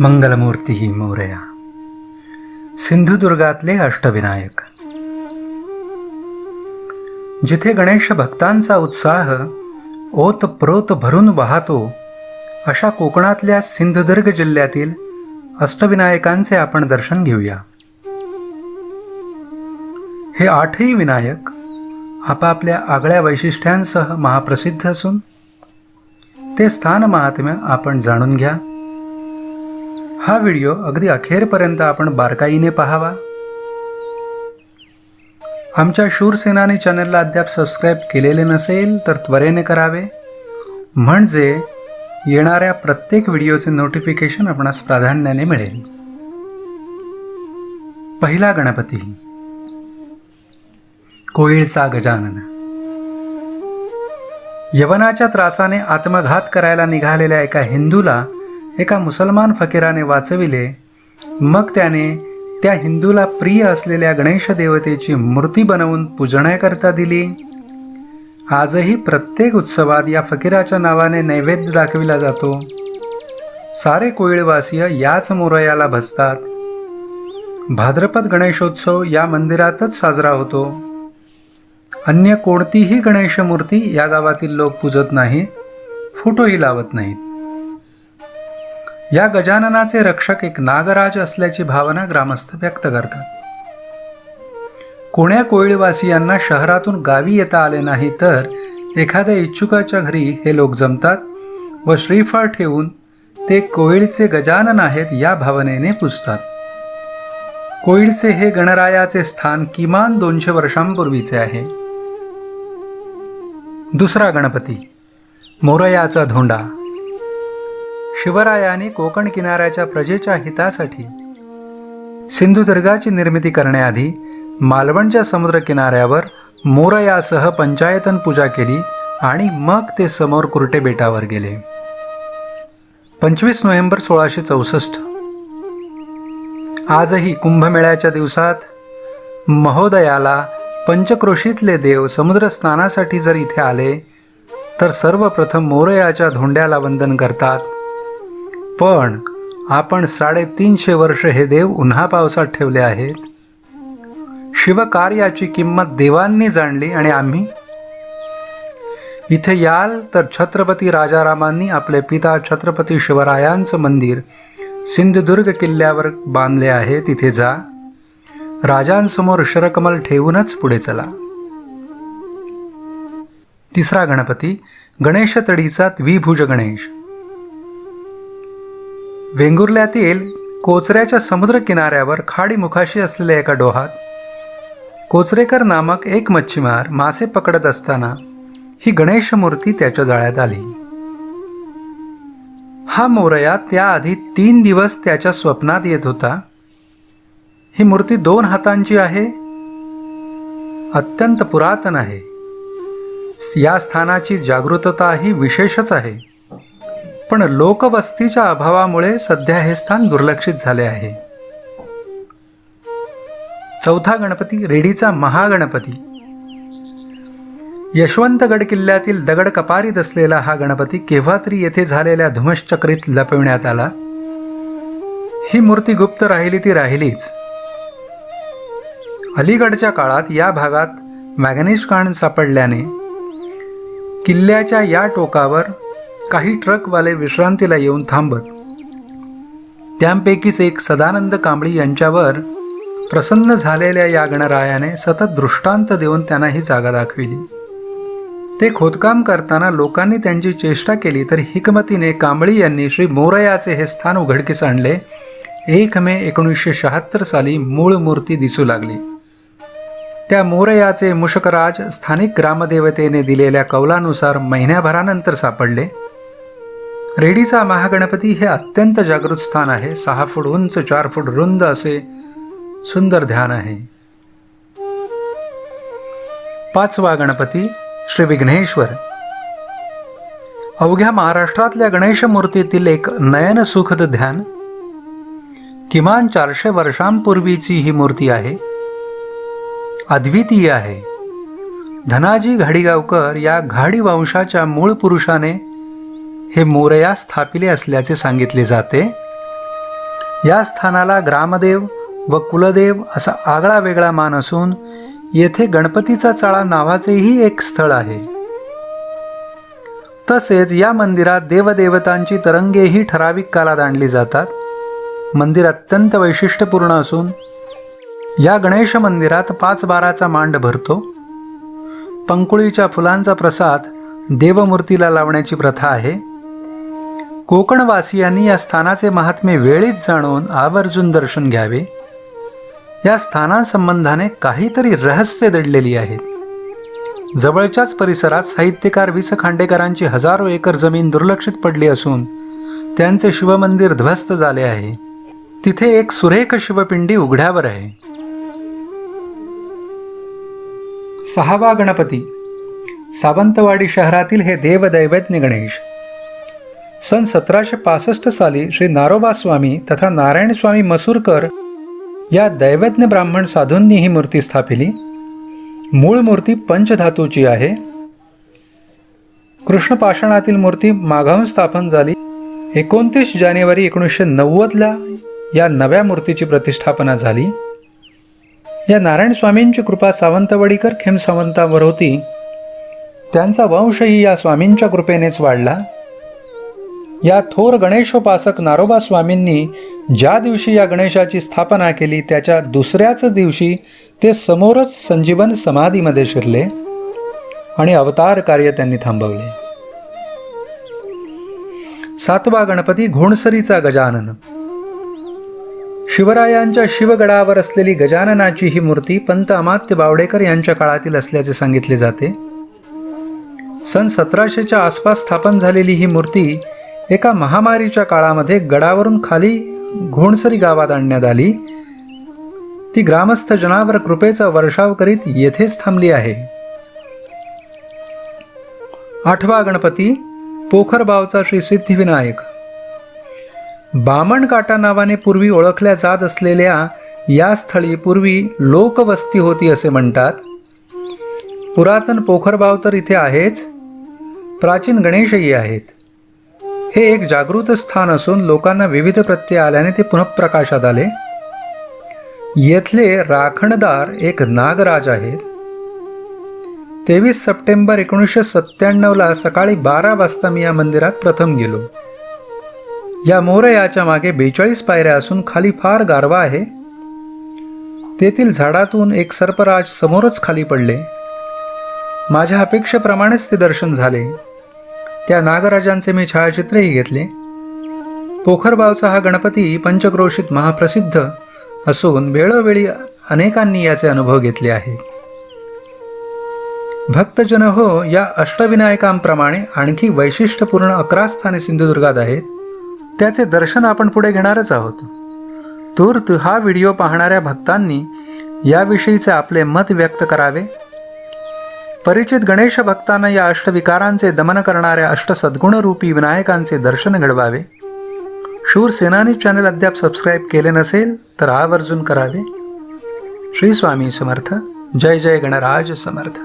मंगलमूर्ती मोरया. सिंधुदुर्गातले अष्टविनायक. जिथे गणेश भक्तांचा उत्साह ओतप्रोत भरून वाहतो, अशा कोकणातल्या सिंधुदुर्ग जिल्ह्यातील अष्टविनायकांचे आपण दर्शन घेऊया. हे आठही विनायक आपापल्या आगळ्या वैशिष्ट्यांसह महाप्रसिद्ध असून ते स्थान महात्म्य आपण जाणून घ्या. हा व्हिडिओ अगदी अखेरपर्यंत आपण बारकाईने पाहावा. आमच्या शूरसेनानी चॅनलला अद्याप सबस्क्राईब केलेले नसेल तर त्वरेने करावे, म्हणजे येणाऱ्या प्रत्येक व्हिडिओचे नोटिफिकेशन आपणास प्राधान्याने मिळेल. पहिला गणपती, कोळीचा गजानन. यवनाच्या त्रासाने आत्मघात करायला निघालेल्या एका हिंदूला एका मुसलमान फकीराने वाचविले. मग त्याने त्या हिंदूला प्रिय असलेल्या गणेश देवतेची मूर्ती बनवून पूजण्याकरता दिली. आजही प्रत्येक उत्सवात या फकीराच्या नावाने नैवेद्य दाखविला जातो. सारे कोळीवासीय याच मोरयाला भजतात. भाद्रपद गणेशोत्सव या मंदिरातच साजरा होतो. अन्य कोणतीही गणेश मूर्ती या गावातील लोक पूजत नाहीत, फोटोही लावत नाहीत. या गजाननाचे रक्षक एक नागराज असल्याची भावना ग्रामस्थ व्यक्त करतात. कोण्या कोळीवासियांना शहरातून गावी येता आले नाही तर एखाद्या इच्छुकाच्या घरी हे लोक जमतात व श्रीफळ ठेवून ते कोळीचे गजानन आहेत या भावनेने पूजतात. कोळीचे हे गणरायाचे स्थान किमान 200 वर्षांपूर्वीचे आहे. दुसरा गणपती, मोरयाचा धोंडा. शिवरायाने कोकण किनाऱ्याच्या प्रजेच्या हितासाठी सिंधुदुर्गाची निर्मिती करण्याआधी मालवणच्या समुद्र किनाऱ्यावर मोरयासह पंचायतन पूजा केली आणि मग ते समोर कुर्टे बेटावर गेले. 25 नोव्हेंबर 1664. आजही कुंभमेळ्याच्या दिवसात महोदयाला पंचक्रोशीतले देव समुद्र स्नानासाठी जर इथे आले तर सर्वप्रथम मोरयाच्या धोंड्याला वंदन करतात. पण आपण 350 वर्ष हे देव उन्हा पावसात ठेवले आहेत. शिवकार्याची किंमत देवांनी जाणली आणि आम्ही इथे याल तर छत्रपती राजारामांनी आपले पिता छत्रपती शिवरायांचं मंदिर सिंधुदुर्ग किल्ल्यावर बांधले आहे. तिथे जा, राजांसमोर शरकमल ठेवूनच पुढे चला. तिसरा गणपती, गणेश तडीचा द्विभुज गणेश. वेंगुर्ल्यातील कोचऱ्याच्या समुद्र किनाऱ्यावर खाडीमुखाशी असलेल्या एका डोहात कोचरेकर नामक एक मच्छीमार मासे पकडत असताना ही गणेश मूर्ती त्याच्या जाळ्यात आली. हा मोरया त्याआधी 3 दिवस त्याच्या स्वप्नात येत होता. ही मूर्ती 2 हातांची आहे, अत्यंत पुरातन आहे. या स्थानाची जागृतता ही विशेषच आहे. पण लोकवस्तीच्या अभावामुळे सध्या हे स्थान दुर्लक्षित झाले आहे. चौथा गणपती, रेडीचा महागणपती. यशवंतगड किल्ल्यातील दगड कपारीत असलेला हा गणपती केव्हा तरी येथे झालेल्या धुमश्चक्रीत लपविण्यात आला. ही मूर्ती गुप्त राहिली ती राहिलीच. अलीकडच्या काळात या भागात मॅग्नेज कान सापडल्याने किल्ल्याच्या या टोकावर काही ट्रकवाले विश्रांतीला येऊन थांबत. त्यांपैकीच एक सदानंद कांबळी यांच्यावर प्रसन्न झालेल्या या गणरायाने सतत दृष्टांत देऊन त्यांना ही जागा दाखविली. ते खोदकाम करताना लोकांनी त्यांची चेष्टा केली तर हिकमतीने कांबळी यांनी श्री मोरयाचे हे स्थान उघडकीस आणले. 1 मे 1976 साली मूळ मूर्ती दिसू लागली. त्या मोरयाचे मुषकराज स्थानिक ग्रामदेवतेने दिलेल्या कौलानुसार महिन्याभरानंतर सापडले. रेडीचा महागणपती हे अत्यंत जागृत स्थान आहे. 6 फूट उंच, 4 फूट रुंद असे सुंदर ध्यान आहे. पाचवा गणपती, श्री विघ्नेश्वर. अवघ्या महाराष्ट्रातल्या गणेश मूर्तीतील एक नयन सुखद ध्यान. किमान 400 वर्षांपूर्वीची ही मूर्ती आहे. अद्वितीय आहे. धनाजी घाडीगावकर या घाडी वंशाच्या मूळ पुरुषाने हे मोरया स्थापिले असल्याचे सांगितले जाते. या स्थानाला ग्रामदेव व कुलदेव असा आगळा वेगळा मान असून येथे गणपतीचा चाळा नावाचेही एक स्थळ आहे. तसेच या मंदिरात देवदेवतांची तरंगेही ठराविक कालात आणली जातात. मंदिर अत्यंत वैशिष्ट्यपूर्ण असून या गणेश मंदिरात 5-12चा मांड भरतो. पंकुळीच्या फुलांचा प्रसाद देवमूर्तीला लावण्याची प्रथा आहे. कोकणवासियांनी या स्थानाचे महात्म्य वेळीच जाणून आवर्जून दर्शन घ्यावे. या स्थानासंबंधाने काहीतरी रहस्य दडलेली आहेत. जवळच्याच परिसरात साहित्यकार वि. स. खांडेकरांची हजारो एकर जमीन दुर्लक्षित पडली असून त्यांचे शिवमंदिर ध्वस्त झाले आहे. तिथे एक सुरेख शिवपिंडी उघड्यावर आहे. 6वा गणपती सावंतवाडी शहरातील हे देवदैवज्ञ गणेश. सन 1765 साली श्री नारोबा स्वामी तथा नारायण स्वामी मसूरकर या दैवज्ञ ब्राह्मण साधूंनी ही मूर्ती स्थापिली. मूळ मूर्ती पंचधातूची आहे. कृष्णपाषाणातील मूर्ती मागाहून स्थापन झाली. 29 जानेवारी 1990ला या नव्या मूर्तीची प्रतिष्ठापना झाली. या नारायण स्वामींची कृपा सावंतवाडीकर खेम सावंतांवर होती. त्यांचा वंशही या स्वामींच्या कृपेनेच वाढला. या थोर गणेशोपासक नारोबा स्वामींनी ज्या दिवशी या गणेशाची स्थापना केली त्याच्या दुसऱ्याच दिवशी ते समोरच संजीवन समाधीमध्ये शिरले आणि अवतार कार्य त्यांनी थांबवले. 7वा गणपती घोणसरीचा गजानन. शिवरायांच्या शिवगडावर असलेली गजाननाची ही मूर्ती पंत अमात्य बावडेकर यांच्या काळातील असल्याचे सांगितले जाते. सन 1700च्या आसपास स्थापन झालेली ही मूर्ती एका महामारीच्या काळामध्ये गडावरून खाली घोणसरी गावात आणण्यात आली. ती ग्रामस्थ जनावर कृपेचा वर्षाव करीत येथेच थांबली आहे. 8वा गणपती पोखरबावचा श्री सिद्धिविनायक. बामणकाटा नावाने पूर्वी ओळखल्या जात असलेल्या या स्थळी पूर्वी लोकवस्ती होती असे म्हणतात. पुरातन पोखरबाव तर इथे आहेच, प्राचीन गणेशही आहेत. हे एक जागृत स्थान असून लोकांना विविध प्रत्यय आल्याने ते पुनःप्रकाशात आले. येथले राखणदार एक नागराज आहेत. 23 सप्टेंबर 1997ला सकाळी 12 वाजता मी या मंदिरात प्रथम गेलो. या मोरयाच्या मागे 42 पायऱ्या असून खाली फार गारवा आहे. तेथील झाडातून एक सर्पराज समोरच खाली पडले. माझ्या अपेक्षेप्रमाणेच ते दर्शन झाले. त्या नागराजांचे मी छायाचित्रही घेतले. पोखरबावचा हा गणपती पंचक्रोशीत महाप्रसिद्ध असून वेळोवेळी अनेकांनी याचे अनुभव घेतले आहे. भक्तजन हो, या अष्टविनायकांप्रमाणे आणखी वैशिष्ट्यपूर्ण 11 स्थाने सिंधुदुर्गात आहेत. त्याचे दर्शन आपण पुढे घेणारच आहोत. तूर्त हा व्हिडिओ पाहणाऱ्या भक्तांनी याविषयीचे आपले मत व्यक्त करावे. परिचित गणेश भक्तांना या अष्टविकारांचे दमन करणाऱ्या अष्टसद्गुणरूपी विनायकांचे दर्शन घडवावे. शूर सेनानी चॅनल अद्याप सबस्क्राईब केले नसेल तर आवर्जून करावे. श्री स्वामी समर्थ. जय जय गणराज समर्थ.